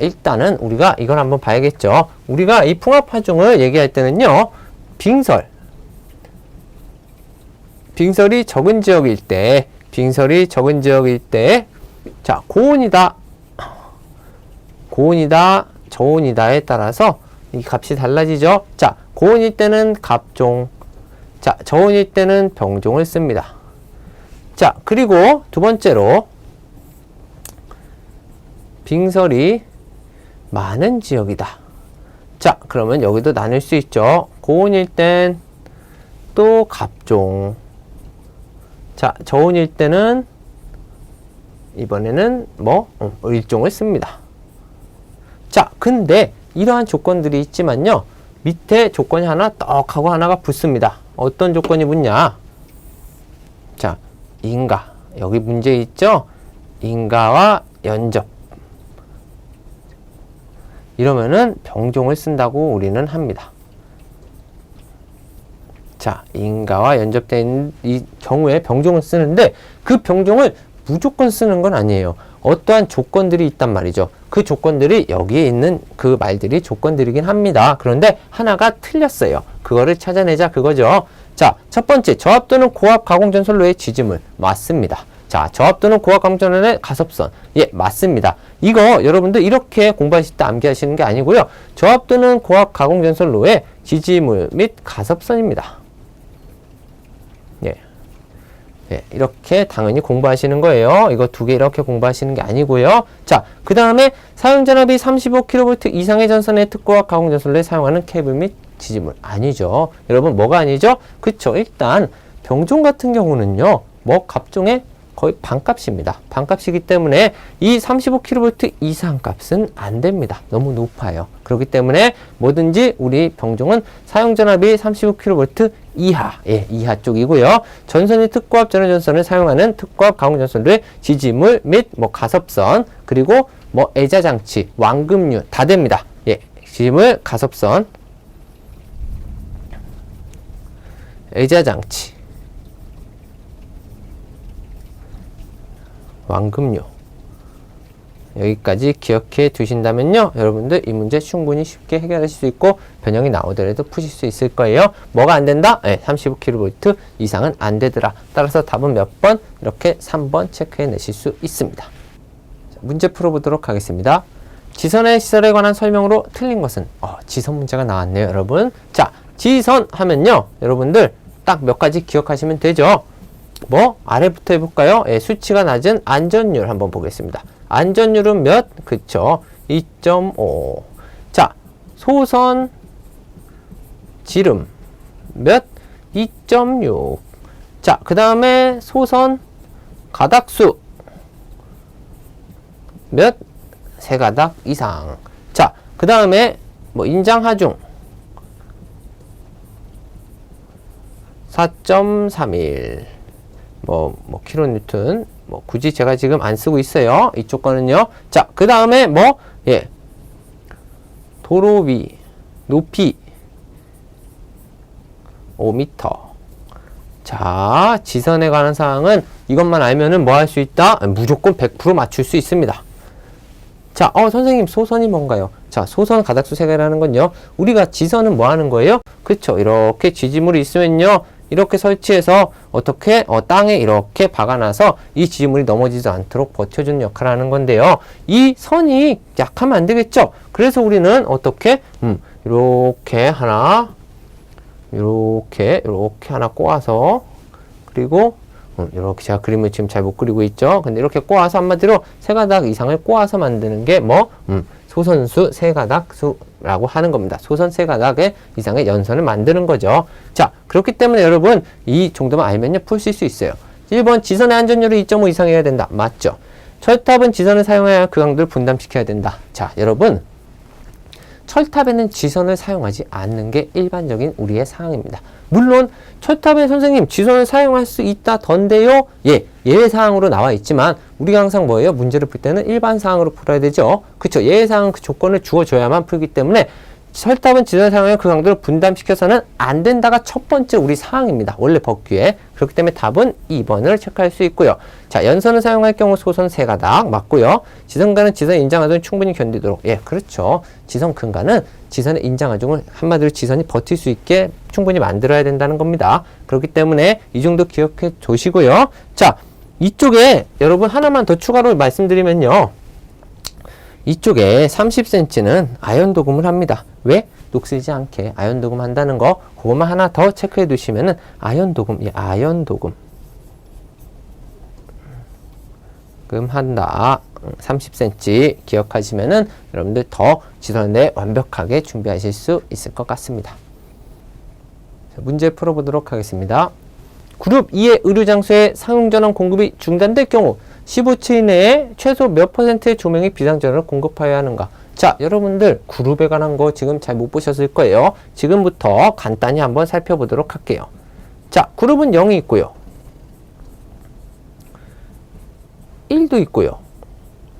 일단은 우리가 이걸 한번 봐야겠죠. 우리가 이 풍합하중을 얘기할 때는요, 빙설이 적은 지역일 때, 자, 고온이다, 저온이다에 따라서 이 값이 달라지죠. 자, 고온일 때는 갑종, 자, 저온일 때는 병종을 씁니다. 자, 그리고 두 번째로 빙설이 많은 지역이다. 자, 그러면 여기도 나눌 수 있죠. 고온일 땐 또 갑종, 자, 저온일 때는 이번에는 일종을 씁니다. 자, 근데 이러한 조건들이 있지만요, 밑에 조건이 하나 떡 하고 하나가 붙습니다. 어떤 조건이 붙냐? 자, 인가, 여기 문제 있죠? 인가와 연접, 이러면은 병종을 쓴다고 우리는 합니다. 자, 인가와 연접된 이 경우에 병종을 쓰는데, 그 병종을 무조건 쓰는 건 아니에요. 어떠한 조건들이 있단 말이죠. 그 조건들이 여기에 있는 그 말들이 조건들이긴 합니다. 그런데 하나가 틀렸어요. 그거를 찾아내자 그거죠. 자, 첫 번째, 저압 또는 고압 가공전선로의 지지물. 맞습니다. 자, 저압 또는 고압 가공전선로의 가섭선. 예, 맞습니다. 이거 여러분들 이렇게 공부하실 때 암기하시는 게 아니고요. 저압 또는 고압 가공전선로의 지지물 및 가섭선입니다. 예, 이렇게 당연히 공부하시는 거예요. 이거 두 개 이렇게 공부하시는 게 아니고요. 자, 그 다음에 사용전압이 35kV 이상의 전선의 특고압 가공전선로에 사용하는 케이블 및 지지물. 아니죠. 여러분, 뭐가 아니죠? 그쵸. 일단 병종 같은 경우는요, 갑종의 거의 반값입니다. 반값이기 때문에 이 35kV 이상 값은 안 됩니다. 너무 높아요. 그렇기 때문에 뭐든지 우리 병종은 사용전압이 35kV 이하, 예, 이하 쪽이고요. 전선이 특고압 전원전선을 사용하는 특고압 가공전선로의 지지물 및 가섭선, 그리고 애자장치, 완금류 다 됩니다. 예, 지지물, 가섭선, 애자장치, 완금류, 여기까지 기억해 두신다면요, 여러분들 이 문제 충분히 쉽게 해결하실 수 있고 변형이 나오더라도 푸실 수 있을 거예요. 뭐가 안 된다? 네, 35kV 이상은 안 되더라. 따라서 답은 몇 번? 이렇게 3번 체크해 내실 수 있습니다. 자, 문제 풀어보도록 하겠습니다. 지선의 시설에 관한 설명으로 틀린 것은? 지선 문제가 나왔네요, 여러분. 자, 지선 하면요, 여러분들 딱 몇 가지 기억하시면 되죠. 아래부터 해볼까요? 예, 수치가 낮은 안전율 한번 보겠습니다. 안전율은 몇? 그쵸. 2.5. 자, 소선 지름 몇? 2.6. 자, 그 다음에 소선 가닥수 몇? 3가닥 이상. 자, 그 다음에 인장하중 4.31. 킬로뉴턴. 굳이 제가 지금 안 쓰고 있어요. 이쪽 거는요. 자, 그 다음에 예. 도로 위 높이 5m. 자, 지선에 관한 사항은 이것만 알면은 할 수 있다? 무조건 100% 맞출 수 있습니다. 자, 선생님, 소선이 뭔가요? 자, 소선 가닥수 세개라는 건요, 우리가 지선은 뭐 하는 거예요? 그쵸. 이렇게 지지물이 있으면요, 이렇게 설치해서 어떻게 땅에 이렇게 박아놔서 이 지지물이 넘어지지 않도록 버텨주는 역할을 하는 건데요. 이 선이 약하면 안 되겠죠. 그래서 우리는 어떻게 이렇게 하나, 이렇게 하나 꼬아서, 그리고 이렇게 제가 그림을 지금 잘 못 그리고 있죠. 근데 이렇게 꼬아서 한마디로 3가닥 이상을 꼬아서 만드는 게 소선수 세가닥수라고 하는 겁니다. 소선 세가닥의 이상의 연선을 만드는 거죠. 자, 그렇기 때문에 여러분 이 정도만 알면요 푸실 수 있어요. 1번 지선의 안전율이 2.5 이상이어야 된다. 맞죠? 철탑은 지선을 사용해야 그 강도를 분담시켜야 된다. 자, 여러분 철탑에는 지선을 사용하지 않는 게 일반적인 우리의 사항입니다. 물론 철탑에 선생님 지선을 사용할 수 있다던데요. 예, 예외사항으로 나와 있지만 우리가 항상 뭐예요? 문제를 풀 때는 일반사항으로 풀어야 되죠. 그쵸? 예외사항은 그 조건을 주어줘야만 풀기 때문에 철탑은 지선을 사용해 그 강도를 분담시켜서는 안 된다가 첫 번째 우리 사항입니다. 원래 법규에. 그렇기 때문에 답은 2번을 체크할 수 있고요. 자, 연선을 사용할 경우 소선 세가닥 맞고요. 지선가는 지선의 인장하중을 충분히 견디도록. 예, 그렇죠. 지선 근가는 지선의 인장하중을 한마디로 지선이 버틸 수 있게 충분히 만들어야 된다는 겁니다. 그렇기 때문에 이 정도 기억해 두시고요. 자, 이쪽에 여러분 하나만 더 추가로 말씀드리면요. 이쪽에 30cm는 아연 도금을 합니다. 왜? 녹슬지 않게 아연 도금 한다는 거 그것만 하나 더 체크해 두시면은 아연 도금, 예, 아연 도금 한다. 30cm 기억하시면은 여러분들 더 지선에 완벽하게 준비하실 수 있을 것 같습니다. 자, 문제 풀어보도록 하겠습니다. 그룹 2의 의료장소의 상용전원 공급이 중단될 경우 15초 이내에 최소 몇 %의 조명이 비상전원을 공급하여야 하는가? 자, 여러분들 그룹에 관한 거 지금 잘 못 보셨을 거예요. 지금부터 간단히 한번 살펴보도록 할게요. 자, 그룹은 0이 있고요. 1도 있고요.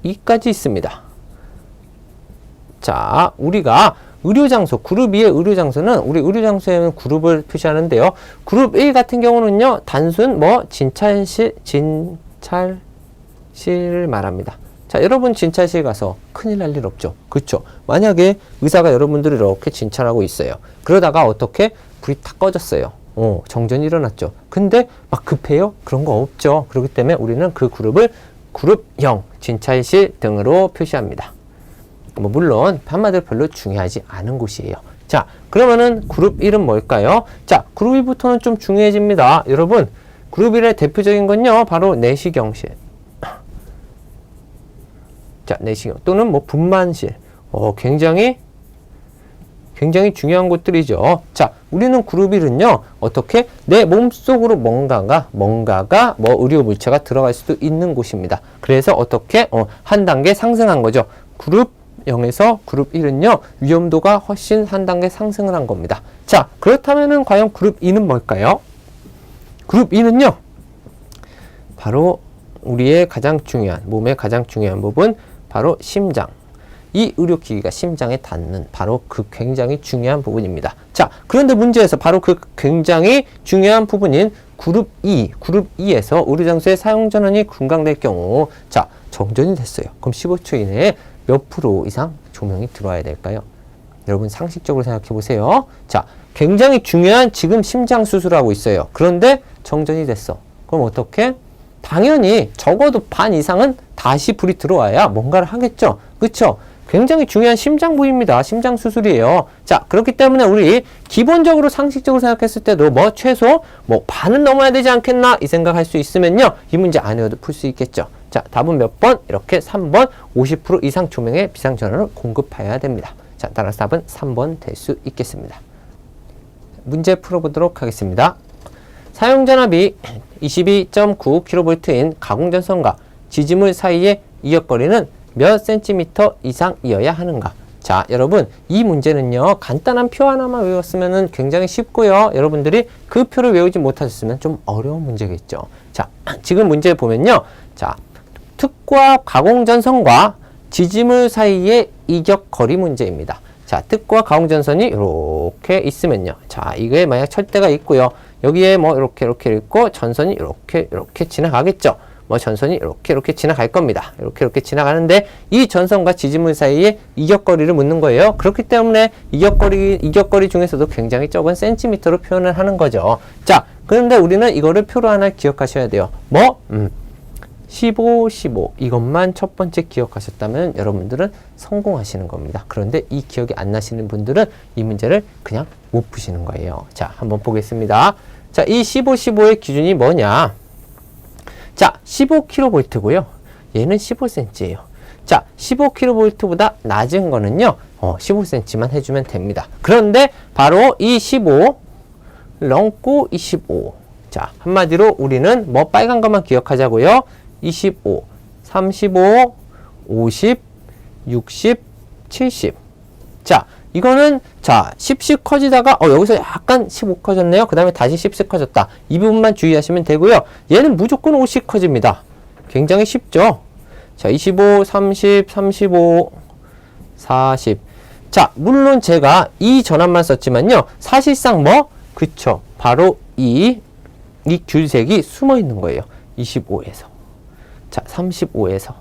2까지 있습니다. 자, 우리가 의료장소, 그룹 2의 의료장소는 우리 의료장소에는 그룹을 표시하는데요. 그룹 1 같은 경우는요, 단순 진찰실을 말합니다. 자, 여러분 진찰실 가서 큰일 날 일 없죠. 그렇죠? 만약에 의사가 여러분들을 이렇게 진찰하고 있어요. 그러다가 어떻게 불이 탁 꺼졌어요. 정전이 일어났죠. 근데 막 급해요? 그런 거 없죠. 그렇기 때문에 우리는 그 그룹을 그룹 0, 진찰실 등으로 표시합니다. 물론 한마디로 별로 중요하지 않은 곳이에요. 자, 그러면은 그룹 1은 뭘까요? 자, 그룹 1부터는 좀 중요해집니다. 여러분, 그룹 1의 대표적인 건요, 바로 내시경실. 자, 내시경 또는 분만실. 굉장히 중요한 곳들이죠. 자, 우리는 그룹 1은요, 어떻게? 내 몸속으로 뭔가가 의료 물체가 들어갈 수도 있는 곳입니다. 그래서 어떻게? 한 단계 상승한 거죠. 그룹 0에서 그룹 1은요, 위험도가 훨씬 한 단계 상승을 한 겁니다. 자, 그렇다면은 과연 그룹 2는 뭘까요? 그룹 2는요, 바로 우리의 몸의 가장 중요한 부분, 바로 심장. 이 의료기기가 심장에 닿는 바로 그 굉장히 중요한 부분입니다. 자, 그런데 문제에서 바로 그 굉장히 중요한 부분인 그룹 2에서 의료장소의 사용전원이 금강될 경우, 자, 정전이 됐어요. 그럼 15초 이내에 몇 프로 이상 조명이 들어와야 될까요? 여러분 상식적으로 생각해 보세요. 자, 굉장히 중요한 지금 심장 수술하고 있어요. 그런데 정전이 됐어. 그럼 어떻게? 당연히 적어도 반 이상은 다시 불이 들어와야 뭔가를 하겠죠. 그렇죠? 굉장히 중요한 심장 부위입니다. 심장 수술이에요. 자, 그렇기 때문에 우리 기본적으로 상식적으로 생각했을 때도 최소 반은 넘어야 되지 않겠나 이 생각할 수 있으면요, 이 문제 안 외워도 풀 수 있겠죠. 자, 답은 몇 번? 이렇게 3번 50% 이상 조명의 비상전원을 공급해야 됩니다. 자, 따라서 답은 3번 될 수 있겠습니다. 문제 풀어보도록 하겠습니다. 사용전압이 22.9kV인 가공전선과 지지물 사이의 이격거리는 몇 센티미터 이상이어야 하는가? 자, 여러분 이 문제는요, 간단한 표 하나만 외웠으면 굉장히 쉽고요. 여러분들이 그 표를 외우지 못하셨으면 좀 어려운 문제겠죠. 자, 지금 문제 보면요. 자, 특과 가공전선과 지지물 사이의 이격거리 문제입니다. 자, 특과 가공전선이 이렇게 있으면요. 자, 이거에 만약 철대가 있고요. 여기에 이렇게 있고 전선이 이렇게 지나가겠죠. 전선이 이렇게 지나갈 겁니다. 이렇게 지나가는데 이 전선과 지지물 사이에 이격거리를 묻는 거예요. 그렇기 때문에 이격거리 중에서도 굉장히 적은 센티미터로 표현을 하는 거죠. 자, 그런데 우리는 이거를 표로 하나 기억하셔야 돼요. 15, 15 이것만 첫 번째 기억하셨다면 여러분들은 성공하시는 겁니다. 그런데 이 기억이 안 나시는 분들은 이 문제를 그냥 못 푸시는 거예요. 자, 한번 보겠습니다. 자, 이 15, 15의 기준이 뭐냐? 자, 15kV고요. 얘는 15cm예요. 자, 15kV보다 낮은 거는요, 15cm만 해주면 됩니다. 그런데 바로 이 15 넘고 25. 자, 한마디로 우리는 뭐 빨간 것만 기억하자고요. 25, 35, 50, 60, 70. 자, 이거는 자 10씩 커지다가 여기서 약간 15 커졌네요. 그 다음에 다시 10씩 커졌다. 이 부분만 주의하시면 되고요. 얘는 무조건 5씩 커집니다. 굉장히 쉽죠. 자, 25, 30, 35, 40. 자, 물론 제가 이 전압만 썼지만요. 사실상 뭐? 그쵸. 바로 이 귤색이 숨어 있는 거예요. 25에서. 자, 35에서.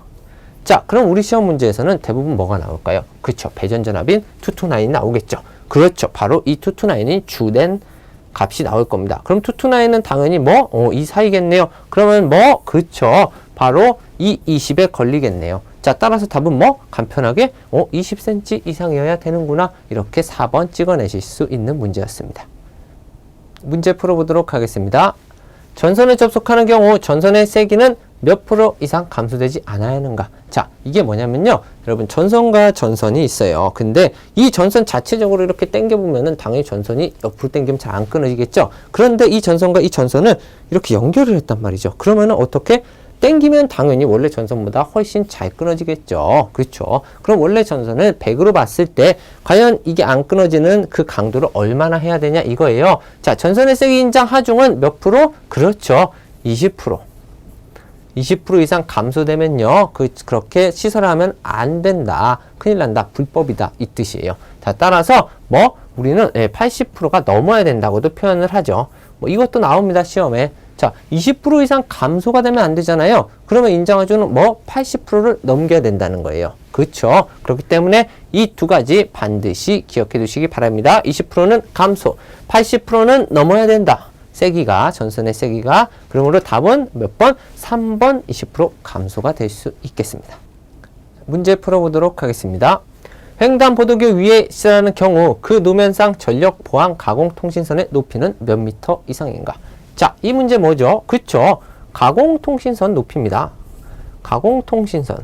자, 그럼 우리 시험 문제에서는 대부분 뭐가 나올까요? 그쵸. 배전전압인 229이 나오겠죠. 그렇죠. 바로 이 229이 주된 값이 나올 겁니다. 그럼 229는 당연히 뭐? 이 사이겠네요. 그러면 뭐? 그쵸. 바로 이 20에 걸리겠네요. 자, 따라서 답은 뭐? 간편하게 20cm 이상이어야 되는구나. 이렇게 4번 찍어내실 수 있는 문제였습니다. 문제 풀어보도록 하겠습니다. 전선에 접속하는 경우 전선의 세기는 몇 프로 이상 감소되지 않아야 하는가? 자, 이게 뭐냐면요. 여러분, 전선과 전선이 있어요. 근데 이 전선 자체적으로 이렇게 당겨보면은 당연히 전선이 옆으로 당기면 잘 안 끊어지겠죠? 그런데 이 전선과 이 전선을 이렇게 연결을 했단 말이죠. 그러면은 어떻게? 당기면 당연히 원래 전선보다 훨씬 잘 끊어지겠죠. 그렇죠? 그럼 원래 전선을 100으로 봤을 때 과연 이게 안 끊어지는 그 강도를 얼마나 해야 되냐 이거예요. 자, 전선의 세기 인장 하중은 몇 프로? 그렇죠. 20%. 20% 이상 감소되면요. 그렇게 시설하면 안 된다. 큰일 난다. 불법이다. 이 뜻이에요. 자, 따라서 뭐 우리는 80%가 넘어야 된다고도 표현을 하죠. 뭐 이것도 나옵니다. 시험에. 자, 20% 이상 감소가 되면 안 되잖아요. 그러면 인장하중은 뭐 80%를 넘겨야 된다는 거예요. 그렇죠? 그렇기 때문에 이 두 가지 반드시 기억해 두시기 바랍니다. 20%는 감소, 80%는 넘어야 된다. 세기가, 전선의 세기가. 그러므로 답은 몇 번? 3번 20% 감소가 될 수 있겠습니다. 문제 풀어보도록 하겠습니다. 횡단보도교 위에 시설하는 경우 그 노면상 전력 보안 가공통신선의 높이는 몇 미터 이상인가? 자, 이 문제 뭐죠? 그쵸? 가공통신선 높이입니다. 가공통신선.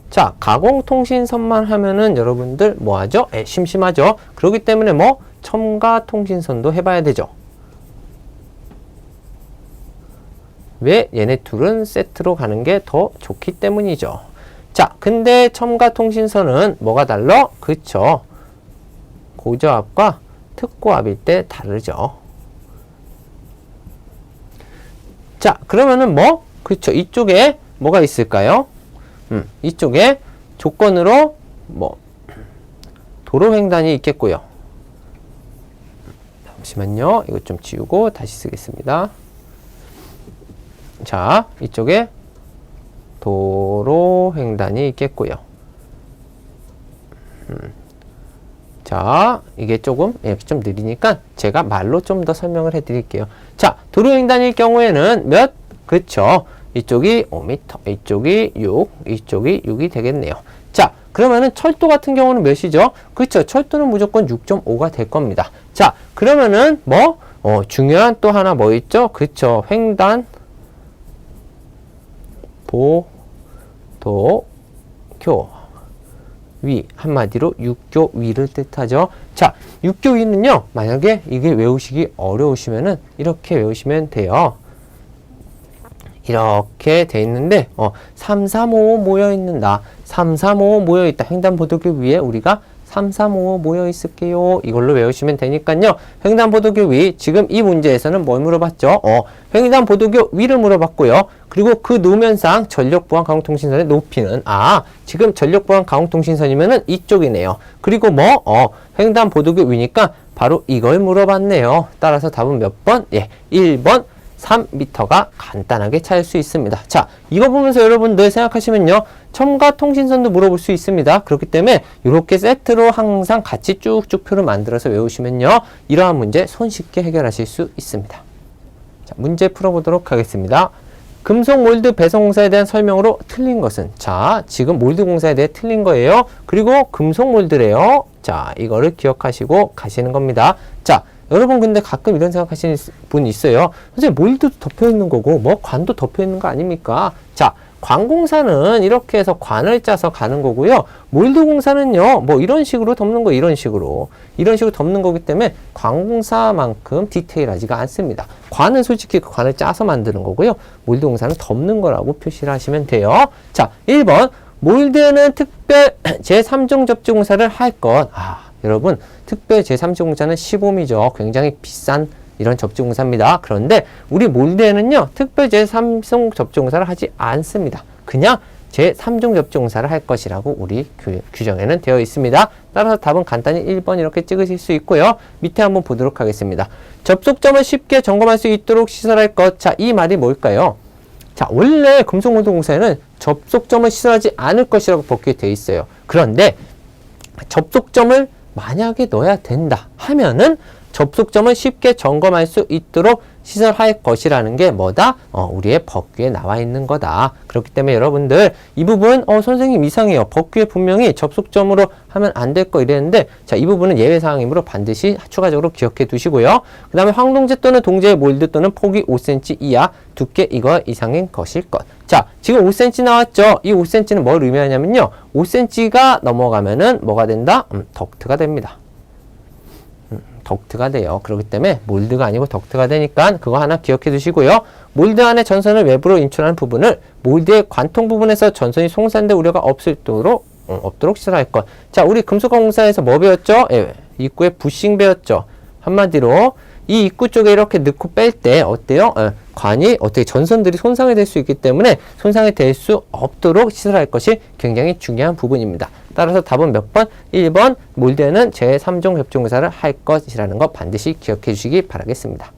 자, 가공통신선만 하면은 여러분들 뭐하죠? 심심하죠? 그렇기 때문에 뭐 첨가통신선도 해봐야 되죠. 왜? 얘네 둘은 세트로 가는 게 더 좋기 때문이죠. 자, 근데 첨가통신선은 뭐가 달라? 그쵸? 고저압과 특고압일 때 다르죠. 자, 그러면은 뭐? 그쵸. 이쪽에 뭐가 있을까요? 이쪽에 조건으로 뭐 도로횡단이 있겠고요. 잠시만요. 이거 좀 지우고 다시 쓰겠습니다. 자, 이쪽에 도로횡단이 있겠고요. 자, 이게 조금 좀 느리니까 제가 말로 좀 더 설명을 해 드릴게요. 자, 도로횡단일 경우에는 몇? 그쵸. 이쪽이 5m, 이쪽이 6, 이쪽이 6이 되겠네요. 자, 그러면은 철도 같은 경우는 몇이죠? 그쵸. 철도는 무조건 6.5가 될 겁니다. 자, 그러면은 뭐? 중요한 또 하나 뭐 있죠? 그쵸. 횡단, 보도교 위, 한마디로 육교 위를 뜻하죠. 자, 육교 위는요, 만약에 이게 외우시기 어려우시면은 이렇게 외우시면 돼요. 이렇게 돼 있는데 3, 3, 5 모여 있는다. 3, 3, 5 모여 있다. 횡단보도교 위에 우리가 3, 3, 5 모여 있을게요. 이걸로 외우시면 되니까요. 횡단보도교 위, 지금 이 문제에서는 뭘 물어봤죠? 횡단보도교 위를 물어봤고요. 그리고 그 노면상 전력보안가공통신선의 높이는 지금 전력보안가공통신선이면은 이쪽이네요. 그리고 뭐 횡단보도교 위니까 바로 이걸 물어봤네요. 따라서 답은 몇 번? 1번 3m가 간단하게 찾을 수 있습니다. 자, 이거 보면서 여러분들 생각하시면요. 첨가통신선도 물어볼 수 있습니다. 그렇기 때문에 이렇게 세트로 항상 같이 쭉쭉 표를 만들어서 외우시면요. 이러한 문제 손쉽게 해결하실 수 있습니다. 자, 문제 풀어보도록 하겠습니다. 금속 몰드 배송 공사에 대한 설명으로 틀린 것은? 자, 지금 몰드 공사에 대해 틀린 거예요. 그리고 금속 몰드래요. 자, 이거를 기억하시고 가시는 겁니다. 자, 여러분 근데 가끔 이런 생각하시는 분 있어요. 선생님 몰드도 덮여 있는 거고 뭐 관도 덮여 있는 거 아닙니까? 자, 관공사는 이렇게 해서 관을 짜서 가는 거고요. 몰드 공사는요, 뭐 이런 식으로 덮는 거, 이런 식으로 덮는 거기 때문에 관공사만큼 디테일하지가 않습니다. 관은 솔직히 그 관을 짜서 만드는 거고요. 몰드 공사는 덮는 거라고 표시를 하시면 돼요. 자, 1번. 몰드는 특별 제3종 접지 공사를 할 것. 여러분, 특별 제3종 공사는 시범이죠. 굉장히 비싼 이런 접지공사입니다. 그런데 우리 몰드에는요, 특별 제3종 접지공사를 하지 않습니다. 그냥 제3종 접지공사를 할 것이라고 우리 규정에는 되어 있습니다. 따라서 답은 간단히 1번 이렇게 찍으실 수 있고요. 밑에 한번 보도록 하겠습니다. 접속점을 쉽게 점검할 수 있도록 시설할 것. 자, 이 말이 뭘까요? 자, 원래 금속몰드 공사에는 접속점을 시설하지 않을 것이라고 법규에 되어 있어요. 그런데 접속점을 만약에 넣어야 된다 하면은 접속점을 쉽게 점검할 수 있도록 시설할 것이라는 게 뭐다? 우리의 법규에 나와 있는 거다. 그렇기 때문에 여러분들 이 부분 선생님 이상해요. 법규에 분명히 접속점으로 하면 안 될 거 이랬는데 자, 이 부분은 예외사항이므로 반드시 추가적으로 기억해 두시고요. 그 다음에 황동제 또는 동제의 몰드 또는 폭이 5cm 이하 두께 이거 이상인 것일 것. 자, 지금 5cm 나왔죠? 이 5cm는 뭘 의미하냐면요. 5cm가 넘어가면은 뭐가 된다? 덕트가 됩니다. 덕트가 돼요. 그렇기 때문에 몰드가 아니고 덕트가 되니까 그거 하나 기억해 두시고요. 몰드 안에 전선을 외부로 인출하는 부분을 몰드의 관통 부분에서 전선이 송산될 우려가 없도록 시설할 것. 자, 우리 금속공사에서 뭐 배웠죠? 입구에 부싱 배웠죠. 한마디로 이 입구 쪽에 이렇게 넣고 뺄 때 어때요? 관이 어떻게 전선들이 손상이 될 수 있기 때문에 손상이 될 수 없도록 시설할 것이 굉장히 중요한 부분입니다. 따라서 답은 몇 번? 1번 몰드에는 제3종 접종공사를 할 것이라는 거 반드시 기억해 주시기 바라겠습니다.